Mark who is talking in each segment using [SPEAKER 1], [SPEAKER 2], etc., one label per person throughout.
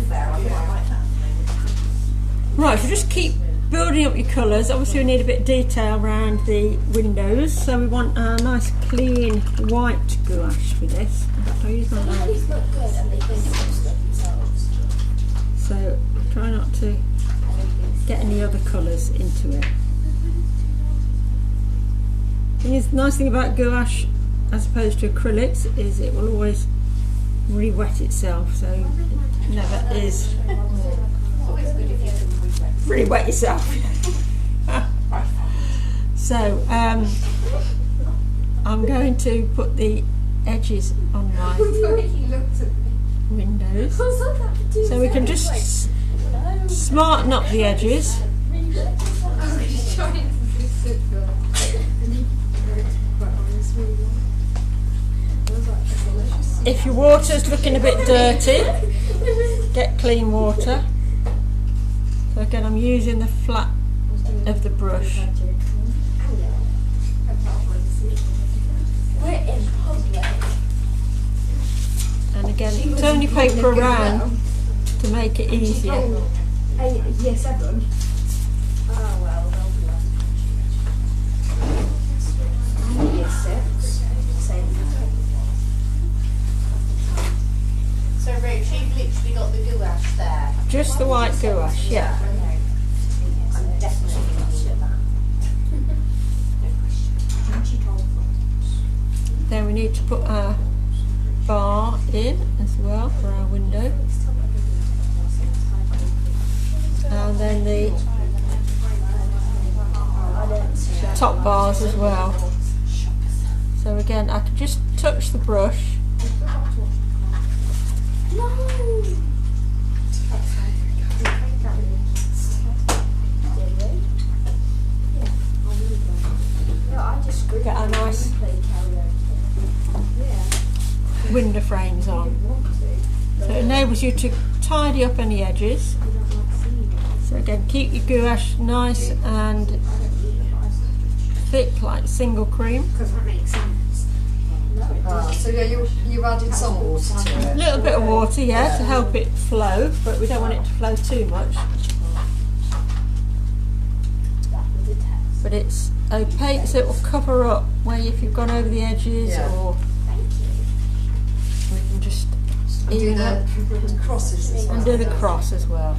[SPEAKER 1] fair, I quite like that.
[SPEAKER 2] Right, so just keep building up your colours. Obviously we need a bit of detail around the windows, so we want a nice clean white gouache for this. In fact, I'll use my knife.
[SPEAKER 3] These look good and they think they're themselves.
[SPEAKER 2] So try not to get any other colours into it. The nice thing about gouache as opposed to acrylics is it will always re-wet itself, so it never is re-wet yourself. So I'm going to put the edges on my windows so we can just smarten up the edges. If your water's looking a bit dirty, get clean water. So again, I'm using the flat of the brush. And again, turn your paper around to make it easier.
[SPEAKER 3] Year 7. Oh well, they'll be Year 6. Same.
[SPEAKER 1] So Rach, you've literally got the gouache there.
[SPEAKER 2] Just the white gouache, yeah.
[SPEAKER 3] I'm definitely not sure that.
[SPEAKER 2] Then we need to put our bar in as well for our window. And then the top bars as well. So again, I can just touch the brush. Get our nice window frames on. So it enables you to tidy up any edges. So again, keep your gouache nice and thick like single cream.
[SPEAKER 3] Because that makes sense.
[SPEAKER 4] So yeah, you've added some water to
[SPEAKER 2] A
[SPEAKER 4] it.
[SPEAKER 2] little bit of water, yeah, to help it flow, but we don't want it to flow too much. But it's opaque, so it will cover up where if you've gone over the edges,
[SPEAKER 4] Yeah.
[SPEAKER 2] or we can just
[SPEAKER 4] And do
[SPEAKER 2] even up
[SPEAKER 4] the crosses as well.
[SPEAKER 2] and do the cross as well.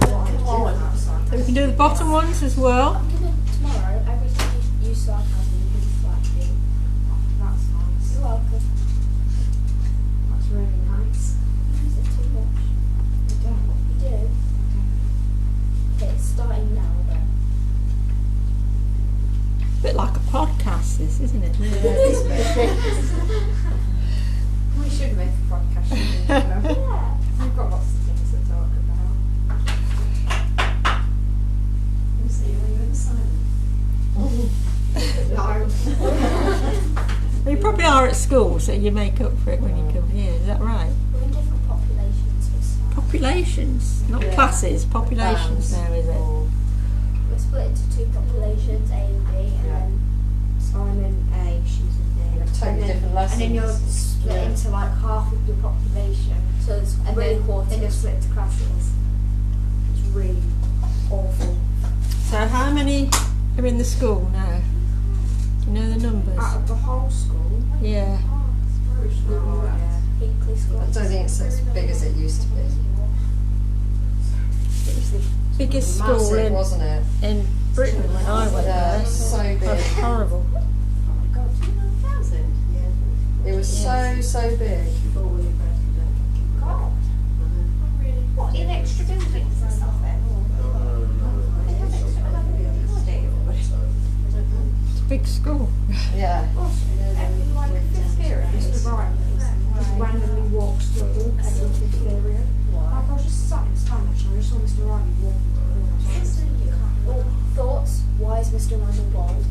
[SPEAKER 2] So we can do the bottom ones as well.
[SPEAKER 3] Tomorrow, every time you use sarcasm, you can flat me. That's nice. You're welcome. That's really nice. Is it too much? I don't. You do? Okay, it's starting now then.
[SPEAKER 2] Bit like a podcast, this, isn't it?
[SPEAKER 1] We should make a podcast. Shouldn't we?
[SPEAKER 3] Yeah.
[SPEAKER 1] We've got lots of things to talk about. We'll see you when you're in silence.
[SPEAKER 2] Well, you probably are at school, so you make up for it when you come here. Is that right?
[SPEAKER 3] We're in different populations for start.
[SPEAKER 2] Populations, not
[SPEAKER 4] Yeah.
[SPEAKER 2] classes. Populations
[SPEAKER 4] Bands.
[SPEAKER 2] now, is it?
[SPEAKER 3] We're split into 2 populations, A and B, and
[SPEAKER 4] Yeah.
[SPEAKER 3] then I'm in A, she's in A.
[SPEAKER 4] Totally
[SPEAKER 3] And then-
[SPEAKER 4] different lessons.
[SPEAKER 3] And then you're split
[SPEAKER 4] Yeah.
[SPEAKER 3] into like half of your population. So it's
[SPEAKER 1] And
[SPEAKER 3] really
[SPEAKER 1] then-
[SPEAKER 3] quarters. Then you're split into classes. It's really awful.
[SPEAKER 2] So how many are in the school now? Do you know the numbers?
[SPEAKER 3] Out of the whole school,
[SPEAKER 2] Yeah.
[SPEAKER 3] Hinkley School.
[SPEAKER 4] I don't think it's as big as it used to be.
[SPEAKER 2] It was the biggest school
[SPEAKER 4] Massive,
[SPEAKER 2] in
[SPEAKER 4] wasn't it?
[SPEAKER 2] Britain when I went
[SPEAKER 4] Yeah,
[SPEAKER 2] there.
[SPEAKER 4] so
[SPEAKER 2] It was
[SPEAKER 4] big.
[SPEAKER 2] horrible.
[SPEAKER 4] It was so big.
[SPEAKER 3] God.
[SPEAKER 1] What, in extra buildings and stuff then? They have extra buildings.
[SPEAKER 2] It's a big school.
[SPEAKER 4] Yeah.
[SPEAKER 1] Like a fifth period.
[SPEAKER 3] Mr. Ryan just randomly walks through every fifth period. Like I was just sat in Spanish and I just saw Mr. Ryan walking through. Thoughts? Why is Mr. Ryan bald?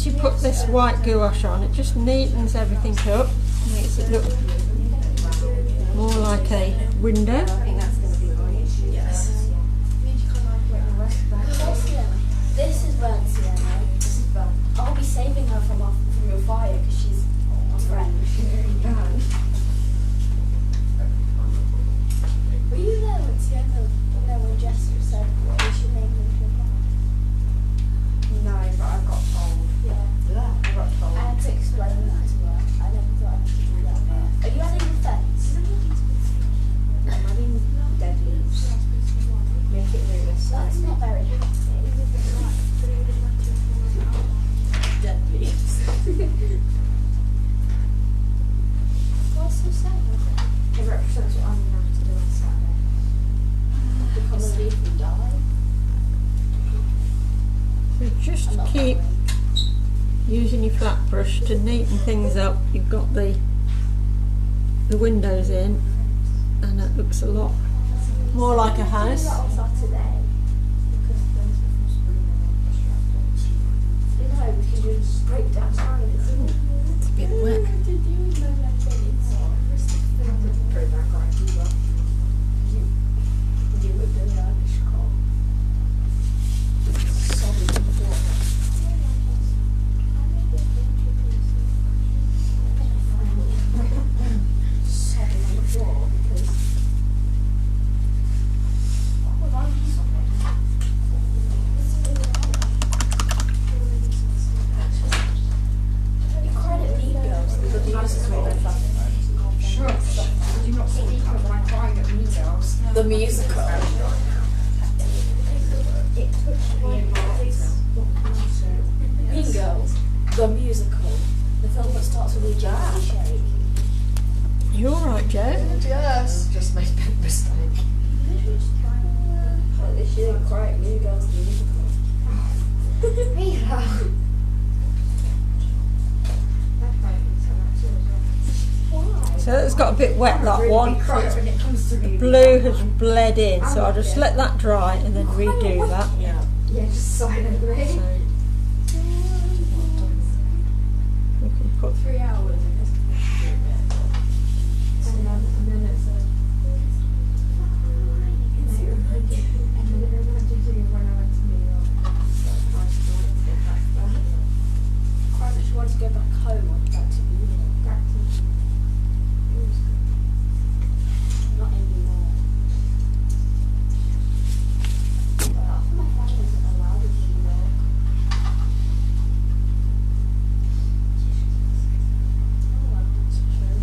[SPEAKER 2] once you put this white gouache on, it just neatens everything up, makes it look more like a window.
[SPEAKER 1] Yes.
[SPEAKER 3] This is burnt sienna. This is burnt. I'll be saving her from your fire because she's my friend. Were you there when Sienna? No, when Jessica said what we should name them to fire?
[SPEAKER 4] No, but I got told.
[SPEAKER 3] Yeah.
[SPEAKER 4] I got told.
[SPEAKER 3] I had to explain that to her. I never thought I had to do that. Are you adding the fence?
[SPEAKER 4] I'm adding dead leaves. Make it realistic.
[SPEAKER 3] That's not very happy.
[SPEAKER 1] Dead leaves.
[SPEAKER 3] Why so sad?
[SPEAKER 4] It represents what I'm going to have to do on Saturday.
[SPEAKER 3] Become a leaf and die?
[SPEAKER 2] So just keep using your flat brush to neaten things up. You've got the windows in, and it looks a lot more like a house.
[SPEAKER 3] Do that on Saturday. You know, we can do straight down time, isn't it?
[SPEAKER 2] It's a bit wet.
[SPEAKER 4] Pretty bad grind as well.
[SPEAKER 3] You would do the Irish call. Solid on the floor. Solid on the floor because. What would I be You credit Mean Girls. The musical.
[SPEAKER 4] Shush. Did you not see me when I cried at Mean Girls?
[SPEAKER 3] The musical. It touched my heart. Mean Girls, the musical. The film that starts with a jazzy shake.
[SPEAKER 2] You all right, Joe?
[SPEAKER 4] Yes. Just made a big mistake.
[SPEAKER 3] She didn't cry at Mean Girls, the musical.
[SPEAKER 4] Mira.
[SPEAKER 3] Why?
[SPEAKER 2] So it's got a bit wet, that
[SPEAKER 4] Really
[SPEAKER 2] one.
[SPEAKER 4] cry when it comes to me.
[SPEAKER 2] Blue has bled in, so I'll just let that dry and then redo that.
[SPEAKER 1] Yeah.
[SPEAKER 4] Yeah, just silently.
[SPEAKER 2] So we can put
[SPEAKER 1] 3 hours in this.
[SPEAKER 4] And then it's a. And then it reminded you when I went to New York. So I wanted to get back there.
[SPEAKER 3] Quite much wanted to go back home or back to New York.
[SPEAKER 4] Back to
[SPEAKER 3] Not anymore. But half of my family isn't allowed in New York. Oh well, it's true.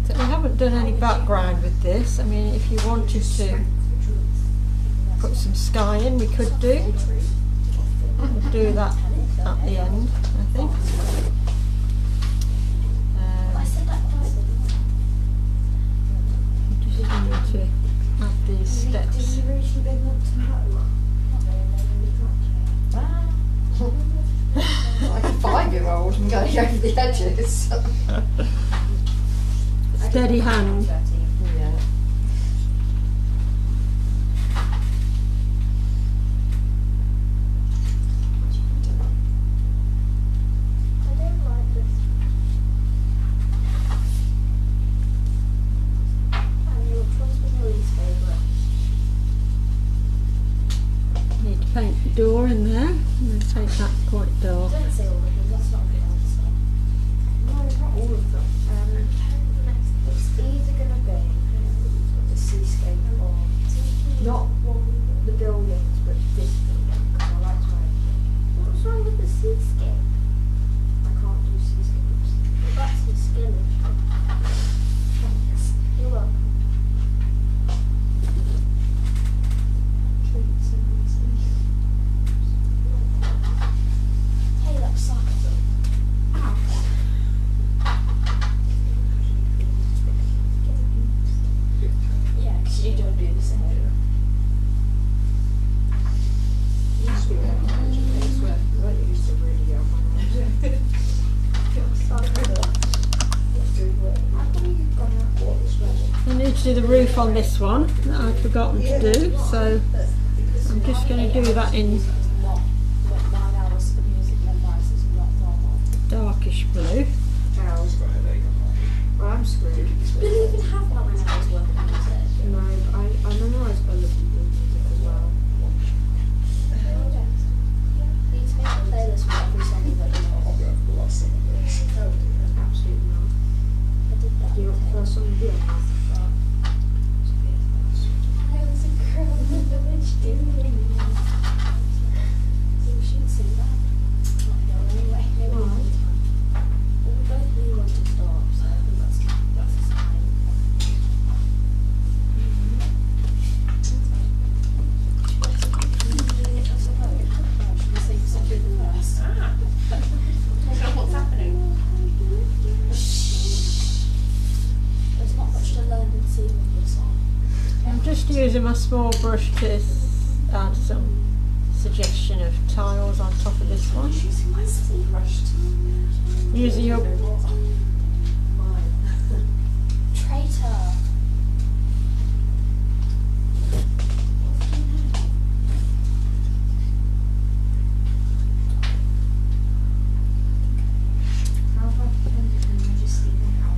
[SPEAKER 2] So we haven't done any background with this. I mean, if you wanted to put some sky in, we could do. We'll do that at the end, I think.
[SPEAKER 3] I said that twice.
[SPEAKER 2] Just need to add these steps.
[SPEAKER 3] Do you really big want to know?
[SPEAKER 4] like a 5-year-old and going over the edges.
[SPEAKER 2] Steady hand.
[SPEAKER 4] Yeah.
[SPEAKER 3] I don't like this. And which one's been your least favourite?
[SPEAKER 2] Need to paint the door in there. I'm going to take that quite dark.
[SPEAKER 3] Don't say all of them, that's not a good answer.
[SPEAKER 4] No, not all of them.
[SPEAKER 3] It's either going to be the seascape or
[SPEAKER 4] Not the buildings, but this building. 'Cause I like to make.
[SPEAKER 3] what's wrong with the seascape?
[SPEAKER 4] I can't do seascapes.
[SPEAKER 3] Well, that's your skill. You're welcome.
[SPEAKER 4] Treats and things.
[SPEAKER 3] Hey, that sucks. Yeah, because you don't do the same.
[SPEAKER 2] do the roof on this one that I'd forgotten to do, so I'm just going to do that in
[SPEAKER 3] Not 9 hours of music memorised is not normal.
[SPEAKER 2] darkish blue.
[SPEAKER 4] Ow. Well, I'm screwed.
[SPEAKER 3] We didn't even have 9 hours worth of music.
[SPEAKER 4] No, I memorised other people's music as well.
[SPEAKER 3] You need to make a playlist with every song you've ever known.
[SPEAKER 4] Absolutely not.
[SPEAKER 3] I did that.
[SPEAKER 4] Do you want the first song to do?
[SPEAKER 3] I was a girl in the village doing. We shouldn't sing that. Not here anyway. Maybe
[SPEAKER 4] Why?
[SPEAKER 3] another time. Well, we both really want to stop, so I think that's a sign. Should we sing something first?
[SPEAKER 1] What's happening?
[SPEAKER 3] There's not much to learn and see with this song.
[SPEAKER 2] I'm just using my small brush to add some suggestion of tiles on top of this one.
[SPEAKER 1] Using my small brush to...
[SPEAKER 2] Using your
[SPEAKER 3] Traitor.
[SPEAKER 4] How have I pretended in Majesty now?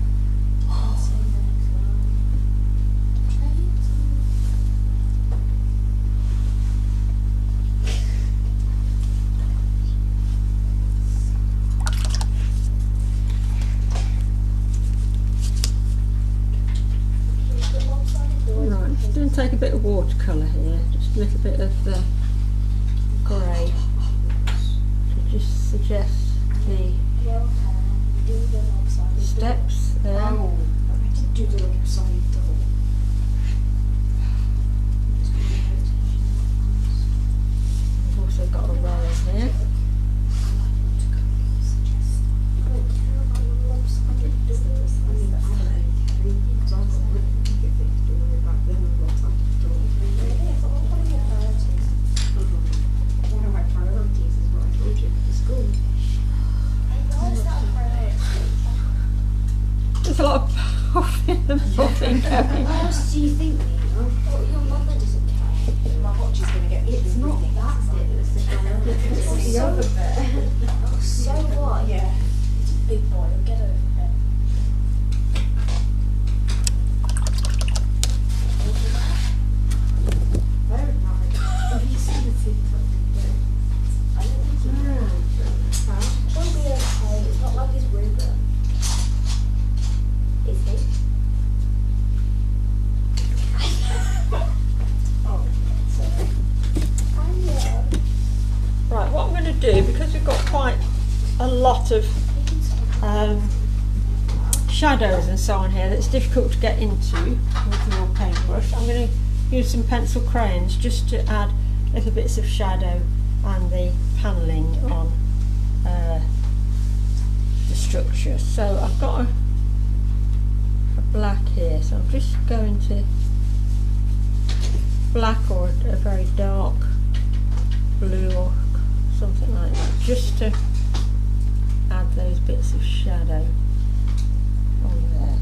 [SPEAKER 2] right. Just going to take a bit of watercolour here, just a little bit of the grey to just suggest the steps there.
[SPEAKER 4] Oh, I did do the like side double.
[SPEAKER 2] We've also got a row in here.
[SPEAKER 4] One of my priorities is what I told you for school.
[SPEAKER 2] There's a lot of puffing and puffing going.
[SPEAKER 3] What else do you think, Nina? Your mother doesn't care.
[SPEAKER 1] My watch is going to get...
[SPEAKER 4] It's not that bit, it's the other bit.
[SPEAKER 3] Oh, so what?
[SPEAKER 1] Yeah.
[SPEAKER 3] It's a big boy, he'll get over it.
[SPEAKER 4] I don't know. Have you seen the TikTok video?
[SPEAKER 3] I don't think he will.
[SPEAKER 4] Huh?
[SPEAKER 3] He'll be okay. It's not like he's Ruben. Is he?
[SPEAKER 1] Oh, sorry.
[SPEAKER 2] Right, what I'm going to do, because we've got quite a lot of shadows and so on here that's difficult to get into with your paintbrush, I'm going to use some pencil crayons just to add little bits of shadow and the panelling on the structure. So I've got a black here, so I'm just going to black or a very dark blue or something like that, just to add those bits of shadow on there.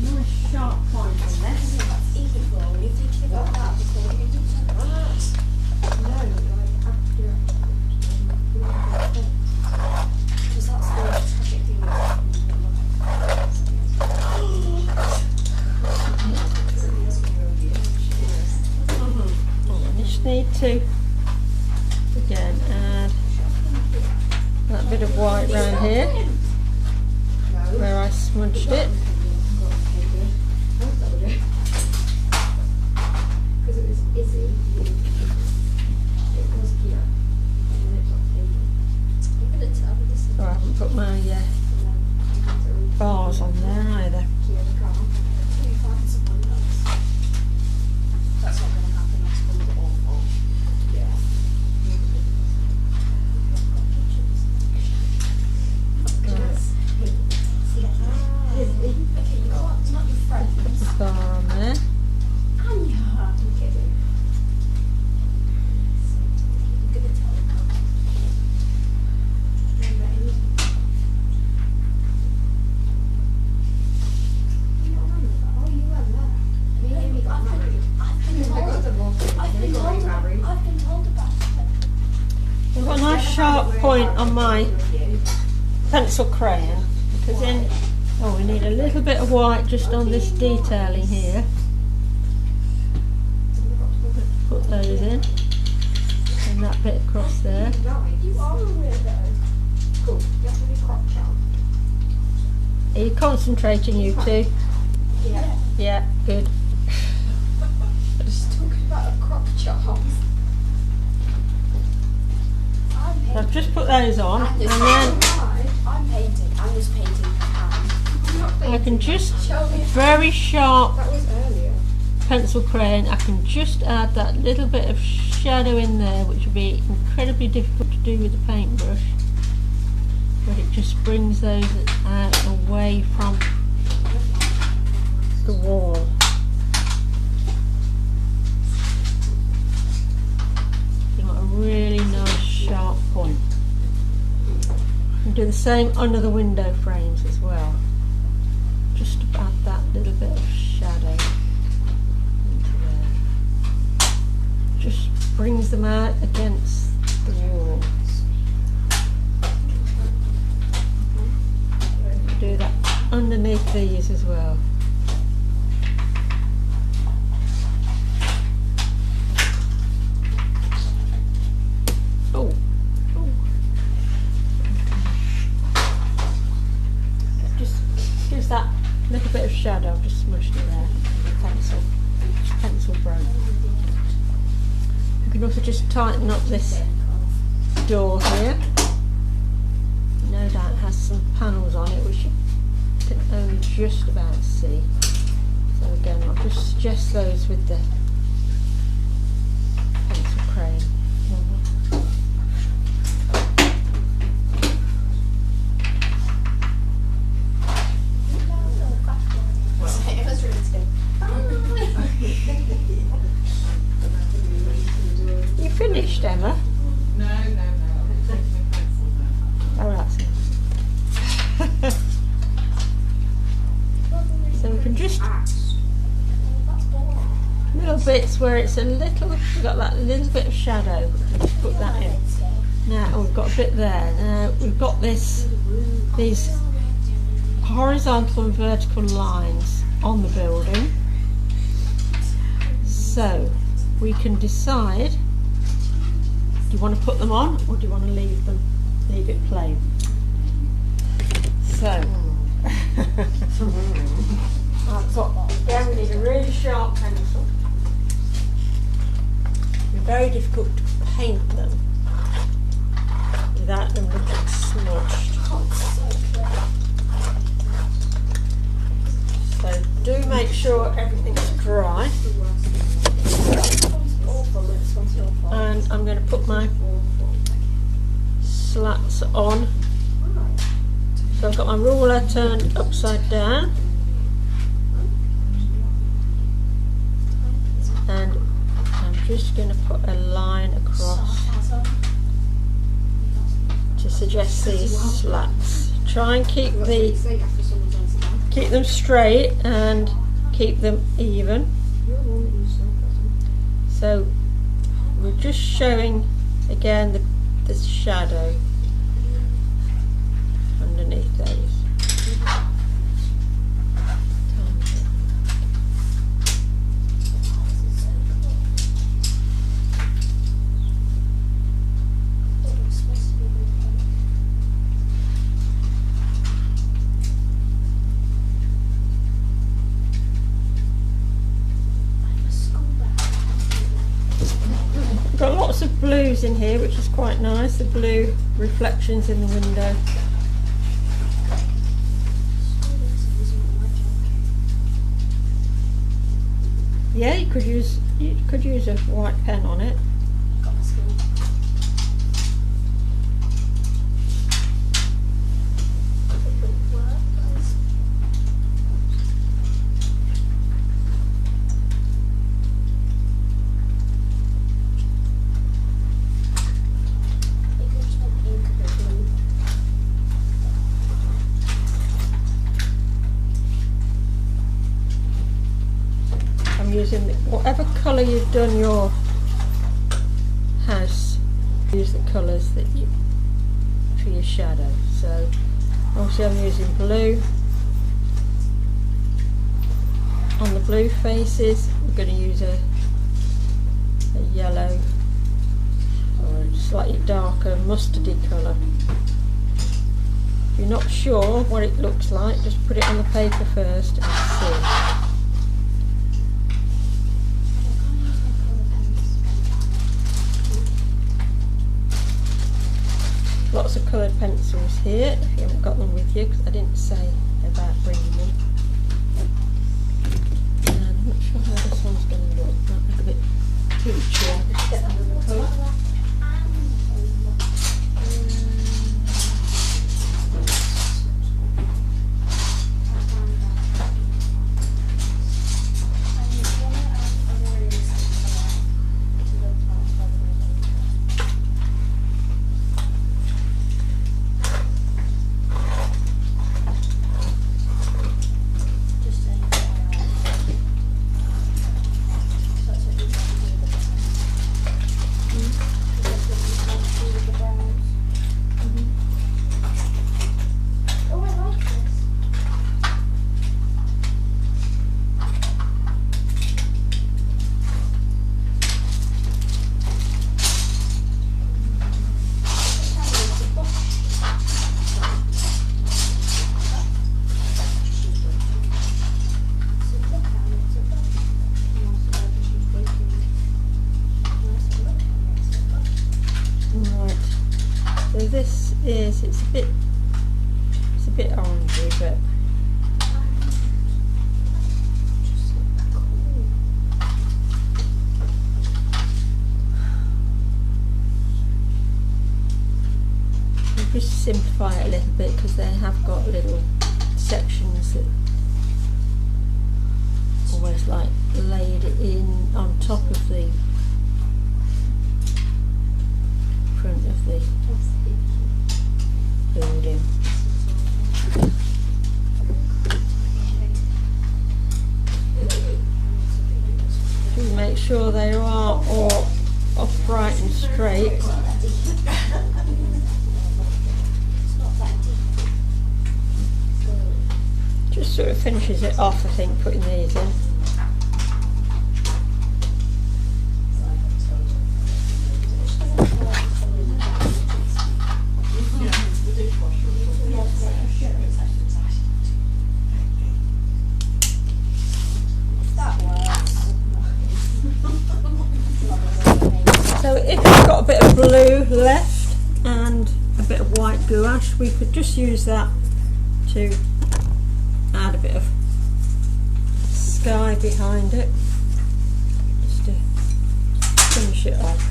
[SPEAKER 2] Nice sharp point on this. I just need to again add that bit of white round here where I smudged it.
[SPEAKER 4] Because it was Izzy. It was here.
[SPEAKER 2] put my bars on there either.
[SPEAKER 3] That's not going to happen, I suppose, at all. Yeah.
[SPEAKER 1] Okay, you can't, not your friends.
[SPEAKER 2] Bar on there.
[SPEAKER 1] Anya! I'm kidding. I'm gonna tell them. I've been told about it.
[SPEAKER 2] I've got a nice sharp point on my pencil crayon because then, oh, we need a little bit of white just on this detailing here. Put those in and that bit across there.
[SPEAKER 1] You are a weirdo.
[SPEAKER 3] Cool. You have to be crop chop.
[SPEAKER 2] Are you concentrating, you two?
[SPEAKER 3] Yeah.
[SPEAKER 2] Yeah, good.
[SPEAKER 3] Just talking about a crop chop.
[SPEAKER 2] So I've just put those on and then
[SPEAKER 3] I'm painting. I'm just painting my hand.
[SPEAKER 2] I can just,
[SPEAKER 3] Show me.
[SPEAKER 2] very sharp
[SPEAKER 3] That was earlier.
[SPEAKER 2] pencil crayon, I can just add that little bit of shadow in there, which will be incredibly difficult to do with a paintbrush, but it just brings those out away from the wall. You got a really nice sharp point. And do the same under the window frames as well. Just to add that little bit of shadow into there. Just brings them out against the wall. Do that underneath these as well. Oh, just gives that little bit of shadow. I've just smushed it there with pencil broke. You can also just tighten up this door here. No doubt it has some panels on it which you can only just about see. So again, I'll just suggest those with the pencil crayon.
[SPEAKER 3] It was really good.
[SPEAKER 2] You finished, Emma?
[SPEAKER 5] No.
[SPEAKER 2] Oh, that's it. So we can just little bits where it's a little, we've got that little bit of shadow. Just put that in. Now we've got a bit there. Now we've got these horizontal and vertical lines on the building. So we can decide, do you want to put them on or do you want to leave it plain? So I've got, again we need a really sharp pencil. It's very difficult to paint them without them looking smudged. So do make sure everything's dry. And I'm going to put my slats on. So I've got my ruler turned upside down. And I'm just going to put a line across to suggest these slats. Try and keep them straight and keep them even. So we're just showing again the shadow underneath those. Got lots of blues in here, which is quite nice, the blue reflections in the window. Yeah, you could use a white pen on it.
[SPEAKER 3] Got my school.
[SPEAKER 2] I'm using whatever colour you've done your house. Use the colours that you for your shadow. So obviously I'm using blue. On the blue faces we're going to use a yellow or a slightly darker mustardy colour. If you're not sure what it looks like, just put it on the paper first and see. Lots of coloured pencils here, if you haven't got them with you, because I didn't say about bringing them. And I'm not sure how this one's going to look. Might look a bit peachy. This is, it's a bit orangey, but you just simplify it a little bit because they have got little sections that always like laid it in on top of the front of the building. To make sure they are all upright and straight. Just sort of finishes it off, I think, putting these in. So if you've got a bit of blue left and a bit of white gouache, we could just use that to add a bit of sky behind it, just to finish it off.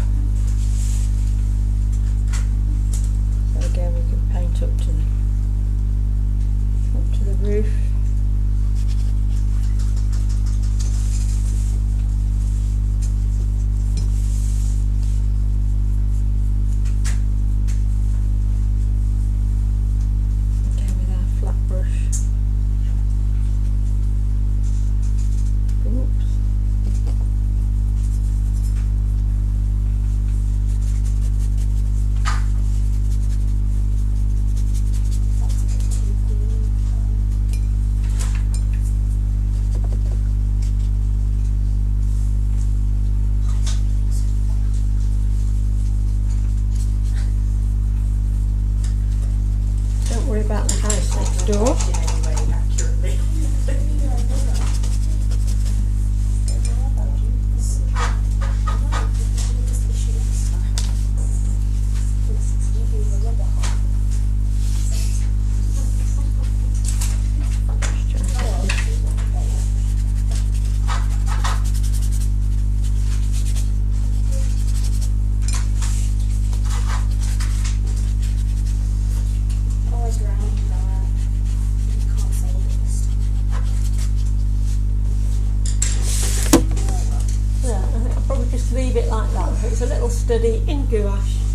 [SPEAKER 2] So again we can paint up to the roof. About the house next door. It's a little study in gouache.